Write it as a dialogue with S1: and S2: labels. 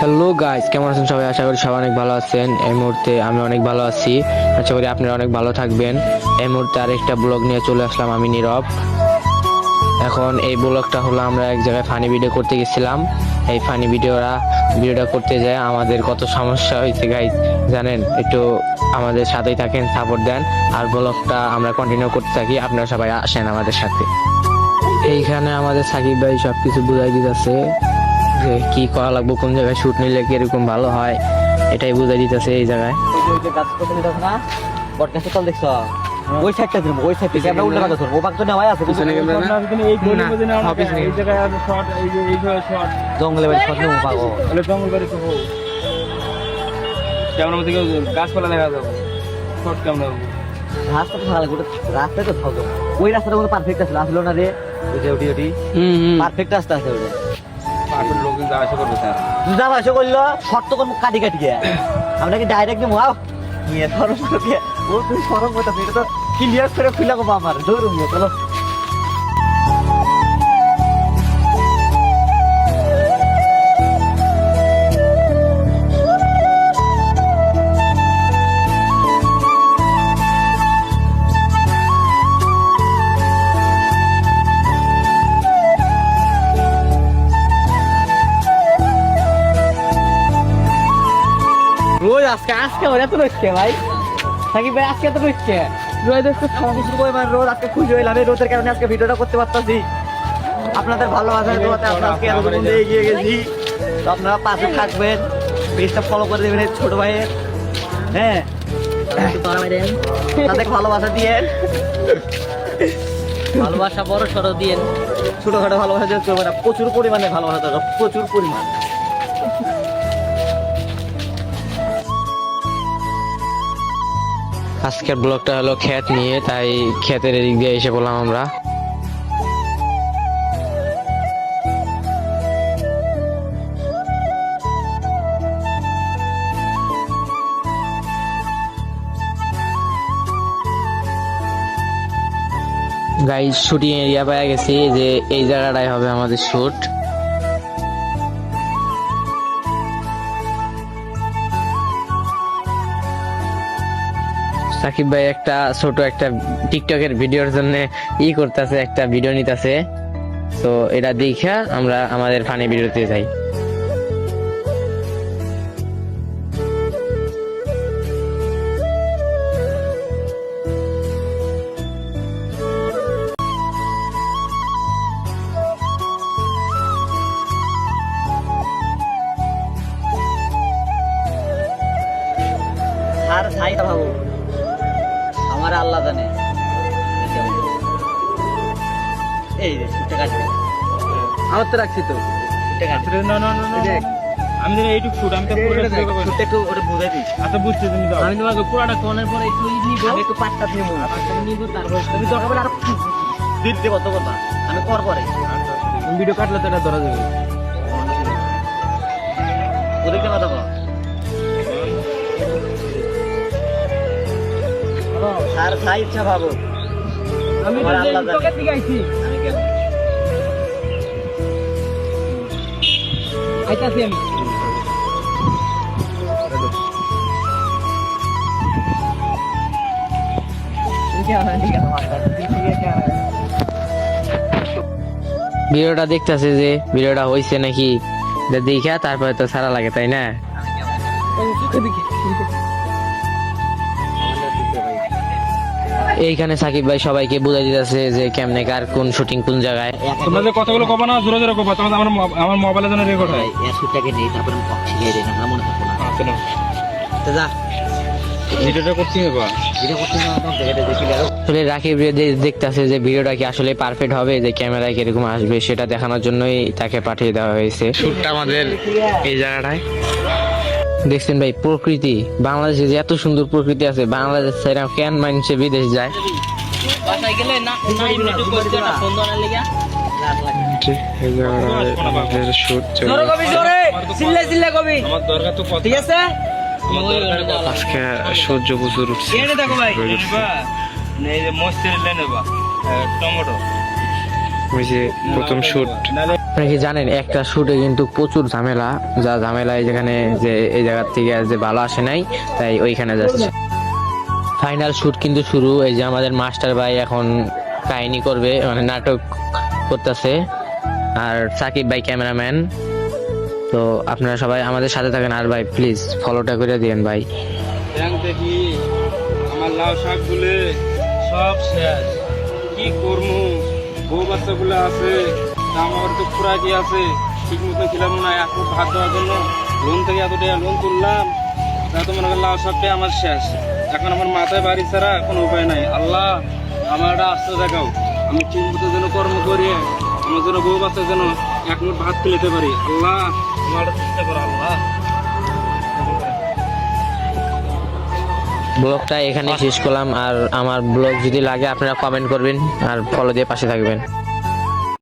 S1: Hello guys, কেমন আছেন সবাই? আশা করি সবাই অনেক ভালো আছেন। এই মুহূর্তে আমি অনেক ভালো আছি। আশা করি আপনারা অনেক ভালো থাকবেন। এই মুহূর্তে আরেকটা ব্লগ নিয়ে চলে আসলাম আমি নীরব। এখন এই ব্লগটা হলো আমরা এক জায়গায় ফানি ভিডিও করতে গেছিলাম। এই ফানি ভিডিওটা করতে যায় আমাদের কত সমস্যা হয়েছে গাইস জানেন। একটু আমাদের সাথেই থাকেন, সাপোর্ট দেন, আর ব্লগটা আমরা কন্টিনিউ করতে থাকি। আপনারা সবাই আসেন আমাদের সাথে। এইখানে আমাদের সাকিব ভাই সবকিছু বুঝাই দিতেছে যে কি করা লাগবে, কোন জায়গায় শুট নিলে কিরকম ভালো হয়, এটাই বুঝাই দিতেছে এই জায়গায়।
S2: ওই সাইডটা দিন, ওই সাইডটা ক্যামেরা উল্টা কথা শুন, ও পাক তো নেওয়াই আছে পিছনে ক্যামেরা না, এই গলি মধ্যে না এই জায়গায় আছে শট, এই যে এই শট জঙ্গলে বাড়ি শট নেব পাগো, তাহলে জঙ্গল বাড়ি তো হো ক্যামেরা মধ্যে গাছপালা দেখা যাবে, শট ক্যামেরা রাস্তা তো ভালো করে, রাস্তা তো থাকো, ওই রাস্তাটা পুরো পারফেক্ট আছে, আসলো না রে ওই যে ওটি পারফেক্ট রাস্তা আছে ওটা, পারফেক্ট লোক যা আসে করবে স্যার, যা আসে করলো শট তো কোন কাটি গিয়ে আমরা কি ডাইরেক্ট নিয়ে ওয়াও নিয়ে সরম করে ও তুই সরম কথা এটা তো ক্লিয়ার করে খুলে গো আমার ধরুন চলো। রোজ আজকে ওরা তো রয়েছে ভাই সাকিব ভাই, আজকে তো রয়েছে রোজ রোজ আজকে খুশি হইলাম, এই রোদের কারণে আজকে ভিডিওটা করতে পারতাছি। আপনাদের ভালোবাসার দোয়াতে আমরা আজকে এতদূর এগিয়ে গেছি। তো আপনারা পাশে থাকবেন, পেজটা ফলো করে দেবেন এই ছোট ভাইয়ের, হ্যাঁ তাদের ভালোবাসা দিয়েন, ভালোবাসা বড় সড়ো দিয়েন, ছোটখাটো ভালোবাসা দিয়ে চলবে না, প্রচুর পরিমাণে ভালোবাসা দরকার, প্রচুর পরিমাণ।
S1: আজকের ব্লগটা হলো ক্ষেত নিয়ে, তাই ক্ষেতের এদিক দিয়ে এসে বললাম আমরা। গাইস শুটিং এরিয়া পেয়ে গেছি, যে এই জায়গাটাই হবে আমাদের শুট। সাকিব ভাই একটা ছোট একটা টিকটকের ভিডিওর জন্য করতেছে, একটা ভিডিও নিতেছে। তো এটা দেখা আমরা আমাদের ফানি ভিডিওতে যাই।
S2: আর ভাইটা ভাবো আমার আল্লাহ জানে, এই রে ছুটে কাটবে আমার তো রাখছি তো আমি তো এইটুকু শুট, আমি তো শুটটা একটু ওটা বুঝাই দিই। আচ্ছা বুঝছি, তুমি দাও, আমি তোমাকে পুরাটা কোণের পরে একটু নিব, আমি একটু পাঁচটা নিব, নিব তারপর তুমি দরকার হলে আরো দিন দেব, তো কথা আমি কর পরে তুমি ভিডিও কাটলে তো এটা ধরা যাবে, ওদেরকে কথা বলো আর খাই ইচ্ছা ভাবো, আমি তোকে দিকে আইছি, আমি কেন আইতাছি আমি
S1: ভিডিওটা দেখতেছে যে ভিডিওটা হয়েছে নাকি দেখা তারপরে তো সারা লাগে, তাই না? এইখানে সাকিব ভাই সবাইকে বুঝাই দিতেছে যে কেমনে কার কোন শুটিং কোন জায়গায়।
S3: তোমরা যে কথাগুলো কবা না জোরে জোরে কবা, তোমাদের আমার মোবাইলের জন্য রেকর্ড হয়।
S2: এই শুটটাকে নেই, তারপরে অক্সিজেন দেই না, মনে থাকো না।
S3: আচ্ছা না
S2: তো যা
S3: ভিডিওটা করতে হবে,
S2: ভিডিও করতে না তো এটা দেখি আর
S1: আসলে রাকিব দেখতেছে যে ভিডিওটা কি আসলে পারফেক্ট হবে, যে ক্যামেরায় কিরকম আসবে সেটা দেখানোর জন্যই তাকে পাঠিয়ে দেওয়া হয়েছে। শুটটা আমাদের এই জায়গাটায় দেখছেন ভাই, প্রকৃতি বাংলাদেশে যে এত সুন্দর প্রকৃতি আছে, বাংলাদেশ ছেড়ে কেন মানুষে বিদেশ যায়।
S2: বাসায় গেলে না ভিডিও করতে না ফোন ধরার লাগা
S3: আমাদের শুট
S2: জোরে কবি, জোরে চিল্লা চিল্লা কবি,
S3: আমার দরকার তো
S2: ঠিক আছে।
S3: আজকে সূর্য প্রচুর উঠছে।
S2: দেখো ভাই
S3: এই যে মস্তির লেনে বা টমেটো
S1: ওই যে প্রথম শুট। আপনি কি জানেন একটা শুটে কিন্তু প্রচুর ঝামেলা, যা ঝামেলায় যেখানে যে এই জায়গা থেকে যে ভালো আসে নাই তাই ওইখানে যাচ্ছে। ফাইনাল শুট কিন্তু শুরু। এই যে আমাদের মাস্টার ভাই এখন কাহিনী করবে, মানে নাটক করতেছে, আর সাকিব ভাই ক্যামেরাম্যান। তো আপনারা সবাই আমাদের সাথে থাকেন, আর ভাই প্লিজ ফলোটা করে দিয়েন ভাই।
S3: দেখি আমার লাউ শাক গুলে সব শেষ, কি করবো? বউ বাচ্চা গুলো আছে, আমার তো পুরা কি আছে, ঠিক মতো খিলাম না। এখন ভাত দেওয়ার জন্য লোন থেকে এত টাকা লোন তুললাম, তা তো মনে করেন লাউ শাকটাই আমার শেষ। এখন আমার মাথায় বাড়ি ছাড়া কোনো উপায় নাই। আল্লাহ আমার একটা আস্থা দেখাও, আমি ঠিক মতো যেন কর্ম করি, আমার জন্য বউ বাচ্চা যেন এক মুঠ ভাত খেতে পারি। আল্লাহ আমার একটা চিন্তা করো আল্লাহ।
S1: ব্লগটা এখানে শেষ করলাম, আর আমার ব্লগ যদি লাগে আপনারা কমেন্ট করবেন আর ফলো দিয়ে পাশে থাকবেন।